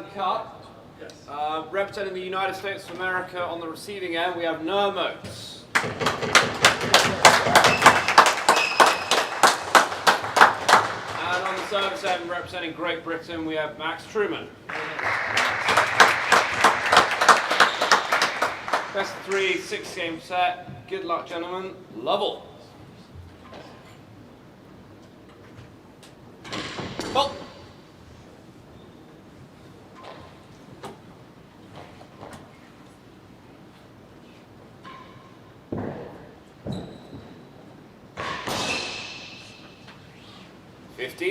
hasn't cut. Representing the United States of America on the receiving end, we have Motz. And on the service end, representing Great Britain, we have Trueman. Best of 3, 6-game set. Good luck, gentlemen. Level. Oh.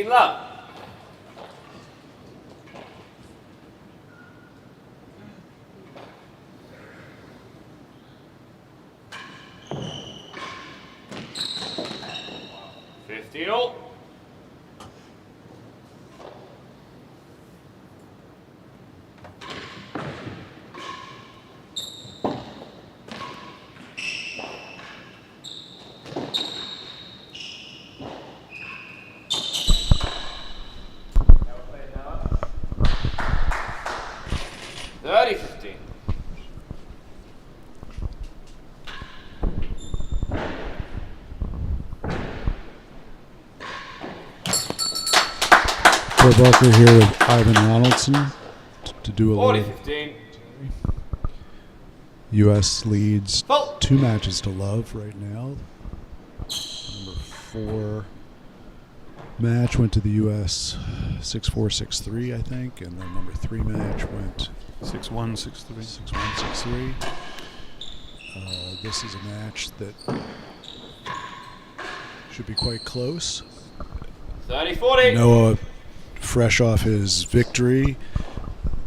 Love. All. Barker here with Ivan Ronaldson to do a 40-15. U.S. leads 2 matches to love right now. Number 4 match went to the U.S. 6-4, 6-3, I think, and then number 3 match went 6-1, 6-3. 6-1, 6-3. This is a match that should be quite close. 30-40. Noah, fresh off his victory,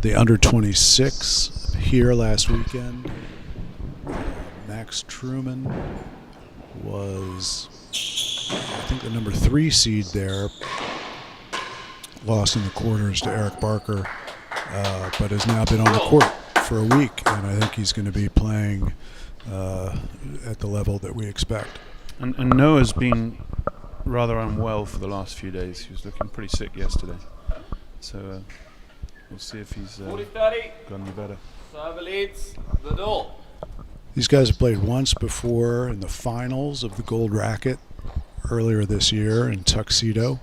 the under 26 here last weekend. Max Trueman was, I think, the number 3 seed there. Lost in the quarters to Eric Barker, but has now been on the court for a week, and I think he's going to be playing at the level that we expect. And Noah's been rather unwell for the last few days. He was looking pretty sick yesterday. So we'll see if he's gotten any better. Server leads the door. These guys have played once before in the finals of the Gold Racket earlier this year in Tuxedo.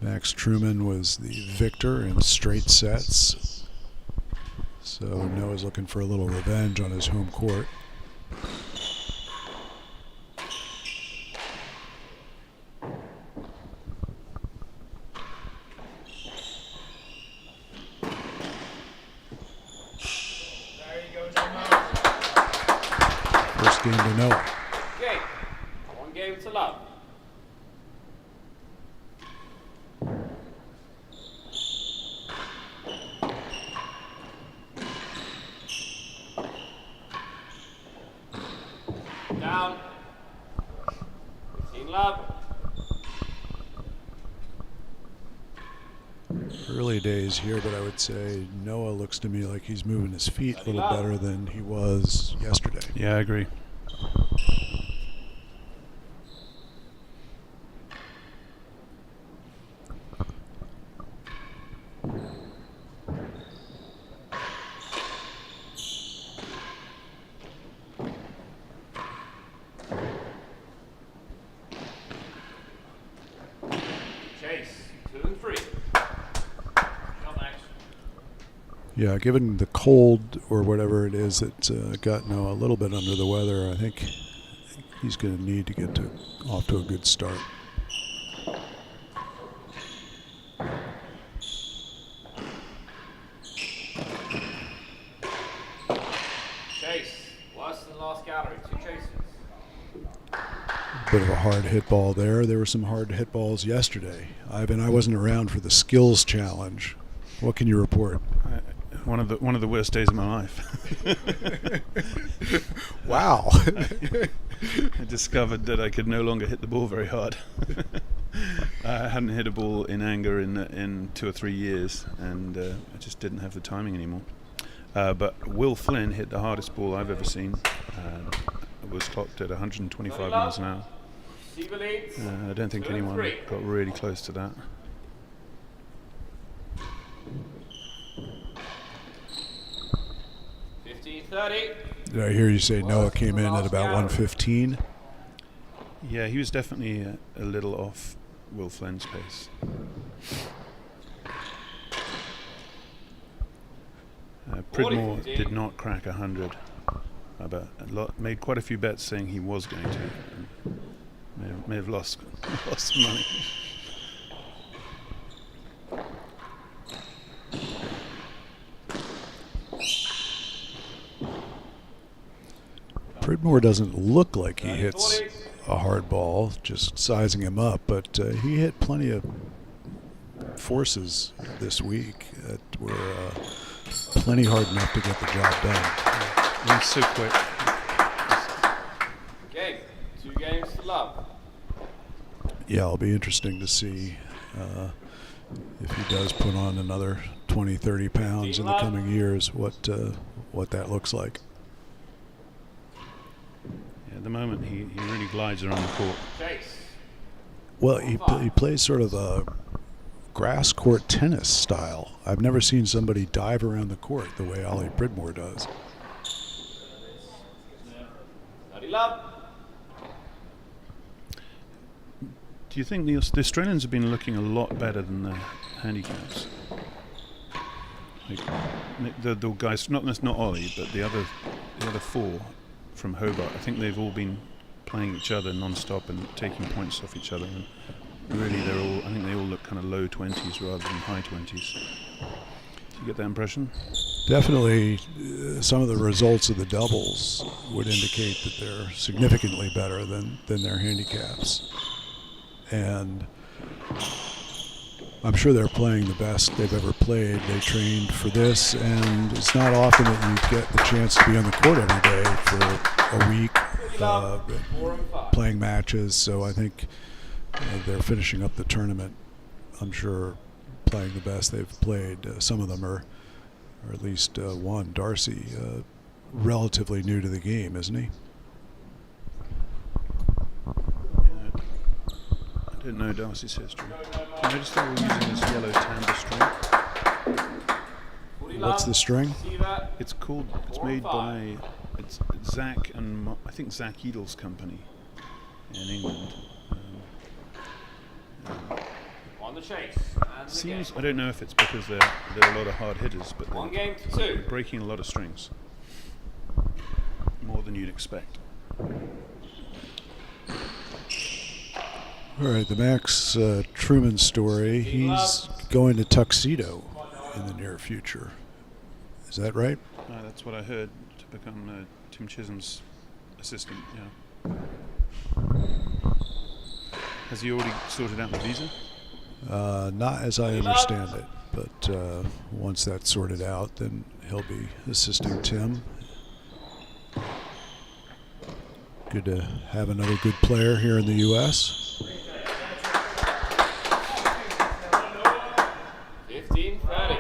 Max Trueman was the victor in straight sets. So Noah's looking for a little revenge on his home court. First game to Noah. Okay, 1 game to love. Down. 15 love. Early days here, but I would say Noah looks to me like he's moving his feet a little better than he was yesterday. Yeah, I agree. Yeah, given the cold or whatever it is that got Noah a little bit under the weather, I think he's going to need to get off to a good start. Chase, worse than last gallery, 2 chases. Bit of a hard hit ball there. There were some hard hit balls yesterday. Ivan, I wasn't around for the skills challenge. What can you report? One of the worst days of my life. Wow. I discovered that I could no longer hit the ball very hard. I hadn't hit a ball in anger in 2 or 3 years, and I just didn't have the timing anymore. But Will Flynn hit the hardest ball I've ever seen. It was clocked at 125 miles an hour. I don't think anyone got really close to that. 40-30. Did I hear you say Noah came in at about 115? Yeah, he was definitely a little off Will Flynn's pace. Pridmore did not crack 100. Made quite a few bets saying he was going to. And may have lost some money. Pridmore doesn't look like he hits a hard ball, just sizing him up, but he hit plenty of forces this week that were plenty hard enough to get the job done. He's so quick. Game. 2 games to love. Yeah, it'll be interesting to see if he does put on another 20, 30 pounds in the coming years, what that looks like. Yeah, at the moment, he really glides around the court. Chase. Well, he plays sort of a grass court tennis style. I've never seen somebody dive around the court the way Ollie Pridmore does. 30 love. Do you think the Australians have been looking a lot better than the handicaps? Like the guys, not Ollie, but the other 4 from Hobart. I think they've all been playing each other non-stop and taking points off each other. And really, I think they all look kind of low 20s rather than high 20s. Do you get that impression? Definitely, some of the results of the doubles would indicate that they're significantly better than their handicaps. And I'm sure they're playing the best they've ever played. They trained for this, and it's not often that you get the chance to be on the court every day for a week playing matches. So I think they're finishing up the tournament, I'm sure, playing the best they've played. Some of them are, or at least one, Darcy, relatively new to the game, isn't he? I don't know Darcy's history. Can I just say we're using this yellow timbre string? What's the string? It's made by Zach and I think Zach Edel's company in England. On the chase. And Seems I don't know if it's because there are a lot of hard hitters, but one game to 2. they're breaking a lot of strings, more than you'd expect. All right, the Max Trueman story. He's going to Tuxedo in the near future. Is that right? That's what I heard, to become Tim Chisholm's assistant. Yeah. Has he already sorted out the visa? Not as I understand it, but once that's sorted out, then he'll be assisting Tim. Good to have another good player here in the U.S. 15-30.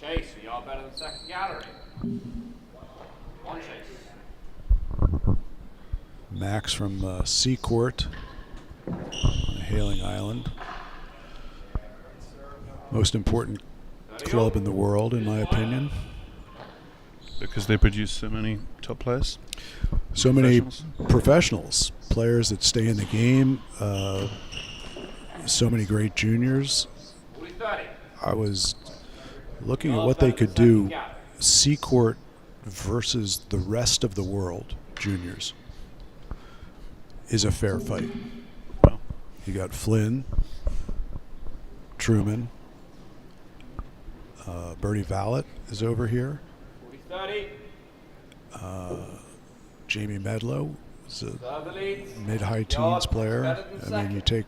Chase, we are better than second gallery. One chase. Max from Seacourt on Hailing Island. Most important club in the world, in my opinion. Because they produce so many top players? So many professionals, players that stay in the game, so many great juniors. 40-30. I was looking at what they could do, Seacourt versus the rest of the world juniors is a fair fight. Wow. You got Flynn, Trueman, Bertie Vallet is over here. 40-30. Jamie Medlow is a Serve the lead. mid-high teens player. I mean, you take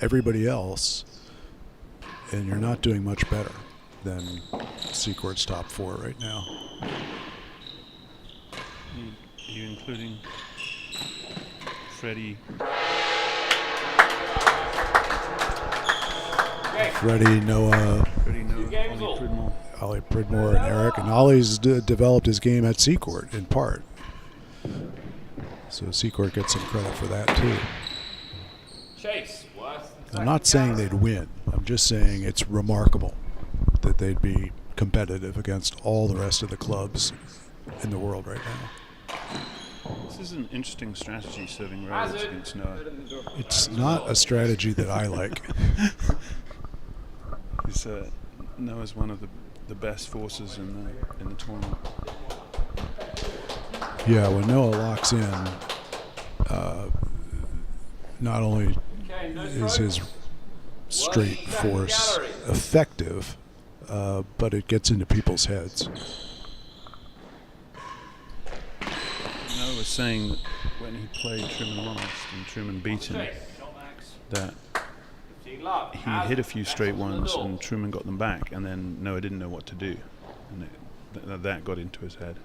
everybody else, and you're not doing much better than Seacourt's top 4 right now. Are you including Freddie? Freddie, Noah, Ollie Pridmore, and Eric. And Ollie's developed his game at Seacourt in part. So Seacourt gets some credit for that too. Chase, worth. I'm not saying they'd win. I'm just saying it's remarkable that they'd be competitive against all the rest of the clubs in the world right now. This is an interesting strategy, serving Rhodes against Noah. It's not a strategy that I like. Noah's one of the best forces in the tournament. Yeah, when Noah locks in, not only is his straight force effective, but it gets into people's heads. Noah was saying that when he played Trueman last and Trueman beat him, that he hit a few straight ones and Trueman got them back, and then Noah didn't know what to do, and that got into his head.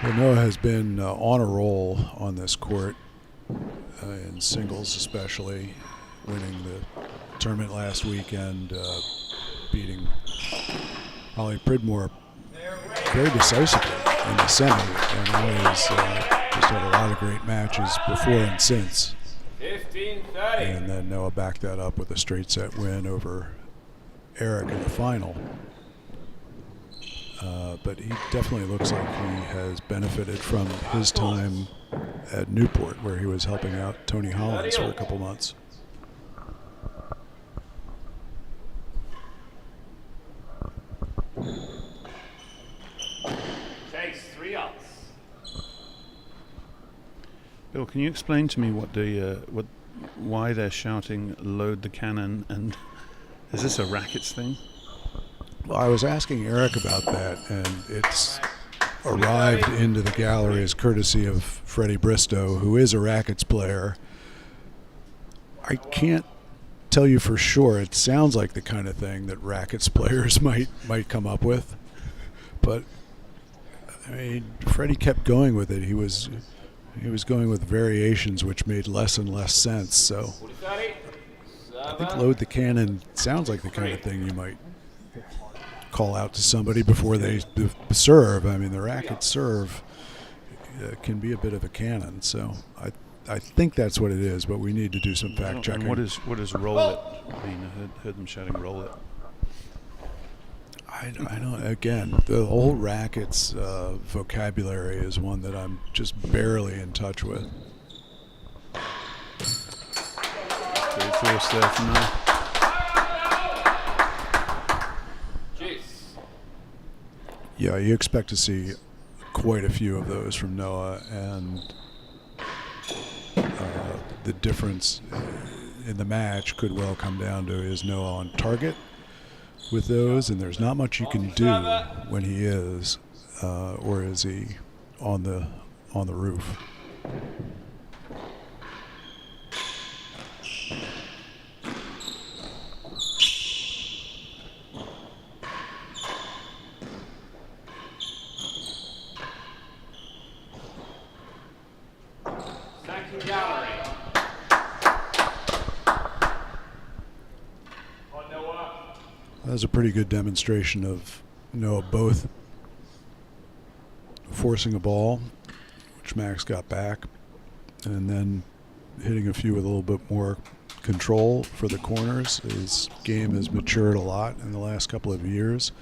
Well, Noah has been on a roll on this court, in singles especially, winning the tournament last weekend, beating Ollie Pridmore very decisively in the semi, and always just had a lot of great matches before and since. 15-30. And then Noah backed that up with a straight set win over Eric in the final. But he definitely looks like he has benefited from his time at Newport, where he was helping out Tony Hollins for a couple months. Chase, 3 ups. Bill, can you explain to me why they're shouting "load the cannon"? And is this a rackets thing? Well, I was asking Eric about that, and it's arrived into the gallery as courtesy of Freddie Bristow, who is a rackets player. I can't tell you for sure. It sounds like the kind of thing that rackets players might come up with, but I mean, Freddie kept going with it. He was going with variations which made less and less sense. So I think load the cannon sounds like the kind of thing you might call out to somebody before they serve. I mean, the racket serve can be a bit of a cannon, so I think that's what it is, but we need to do some fact checking. And what does roll it mean? I heard them shouting roll it. I don't. Again, the whole rackets vocabulary is one that I'm just barely in touch with. Great force there from Noah. Yeah, you expect to see quite a few of those from Noah, and the difference in the match could well come down to, is Noah on target with those, and there's not much you can do when he is, or is he on the roof. That was a pretty good demonstration of Noah both forcing a ball, which Max got back, and then hitting a few with a little bit more control for the corners. His game has matured a lot in the last couple of years.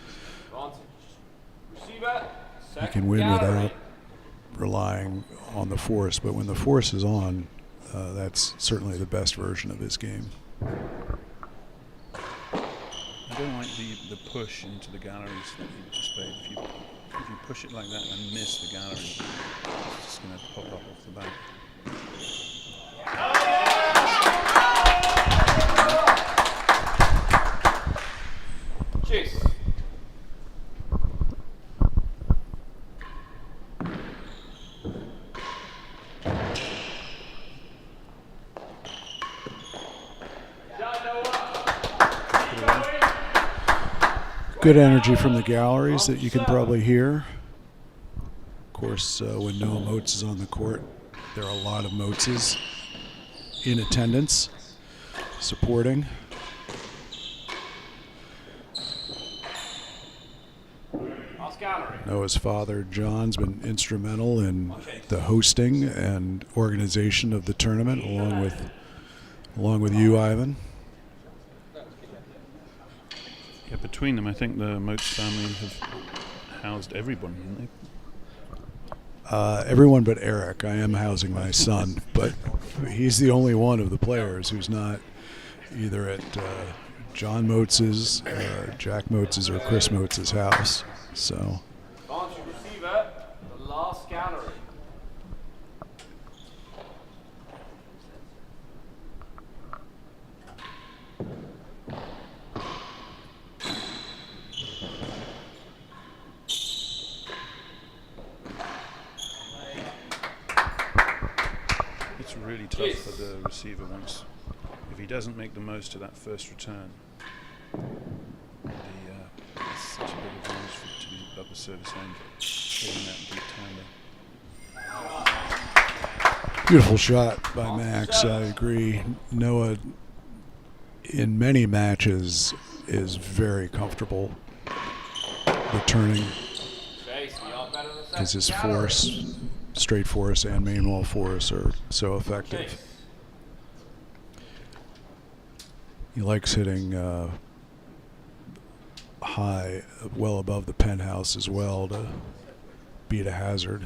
He can win without relying on the force, but when the force is on, that's certainly the best version of his game. I don't like the push into the galleries that you just played. If you push it like that and miss the gallery, it's just going to pop up off the back. Cheers. Good energy from the galleries that you can probably hear. Of course, when Noah Motz is on the court, there are a lot of Motzes in attendance, supporting. Noah's father, John's been instrumental in the hosting and organization of the tournament, along with you, Ivan. Yeah, between them, I think the Motz family have housed everyone, haven't they? Everyone but Eric. I am housing my son, but he's the only one of the players who's not either at John Motz's, Jack Motz's, or Chris Motz's house. So. Receiver, the last gallery. It's really tough for the receiver once. If he doesn't make the most of that first return, it's such a big advantage for to be up the service end, hitting that deep timber. Beautiful shot by Max. I agree. Noah, in many matches, is very comfortable returning because his force, straight force and main wall force, are so effective. He likes hitting high, well above the penthouse as well, to beat a hazard.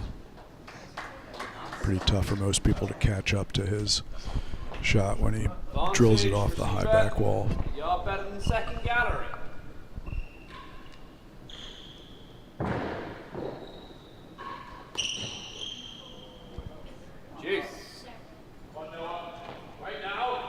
Pretty tough for most people to catch up to his shot when he drills it off the high back wall. You're better than second gallery. Jeez. Right now.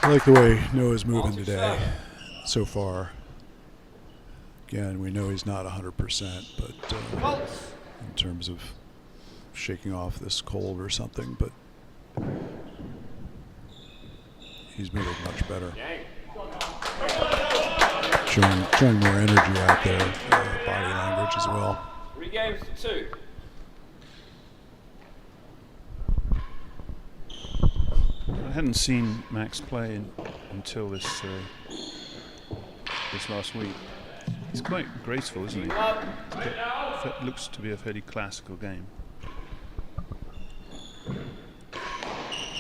I like the way Noah's moving today so far. Again, we know he's not 100%, but in terms of shaking off this cold or something, but he's moving much better. Showing more energy out there, body language as well. 3 games to 2. I hadn't seen Max play until this last week. He's quite graceful, isn't he? Looks to be a fairly classical game.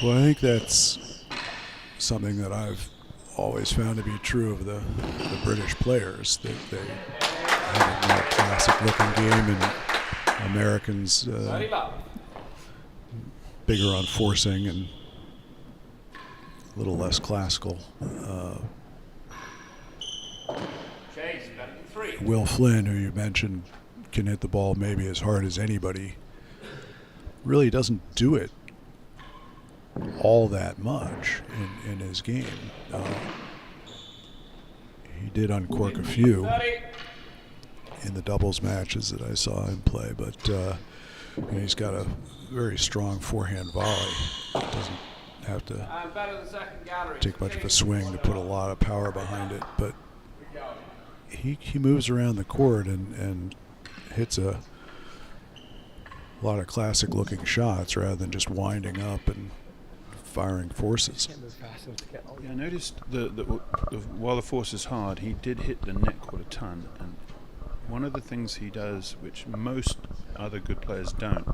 Well, I think that's something that I've always found to be true of the British players, that they have a more classic-looking game, and Americans bigger on forcing and a little less classical. Will Flynn, who you mentioned, can hit the ball maybe as hard as anybody, really doesn't do it all that much in his game. He did uncork a few in the doubles matches that I saw him play, but he's got a very strong forehand volley. Doesn't have to take much of a swing to put a lot of power behind it, but he moves around the court and hits a lot of classic looking shots rather than just winding up and firing forces. Yeah, I noticed while the force is hard, he did hit the net quite a ton, and one of the things he does, which most other good players don't,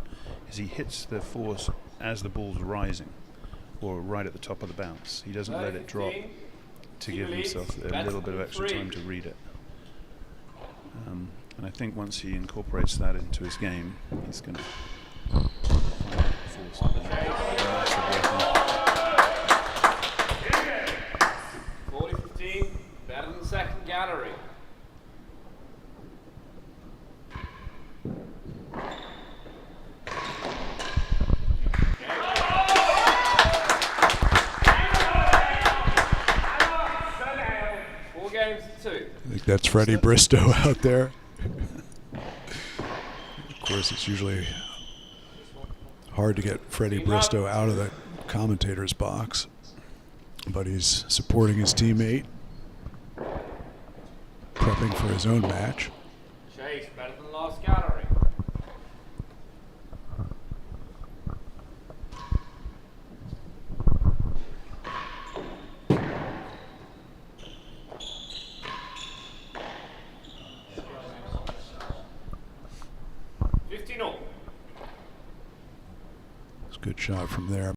is he hits the force as the ball's rising, or right at the top of the bounce. He doesn't let it drop to give himself a little bit of extra time to read it. And I think once he incorporates that into his game, he's going to force a massive weapon. 40-15, better than second gallery. think that's Freddie Bristow out there. Of course, it's usually hard to get Freddie Bristow out of the commentator's box, but he's supporting his teammate, prepping for his own match. Chase, better than last gallery. It's a good shot from there.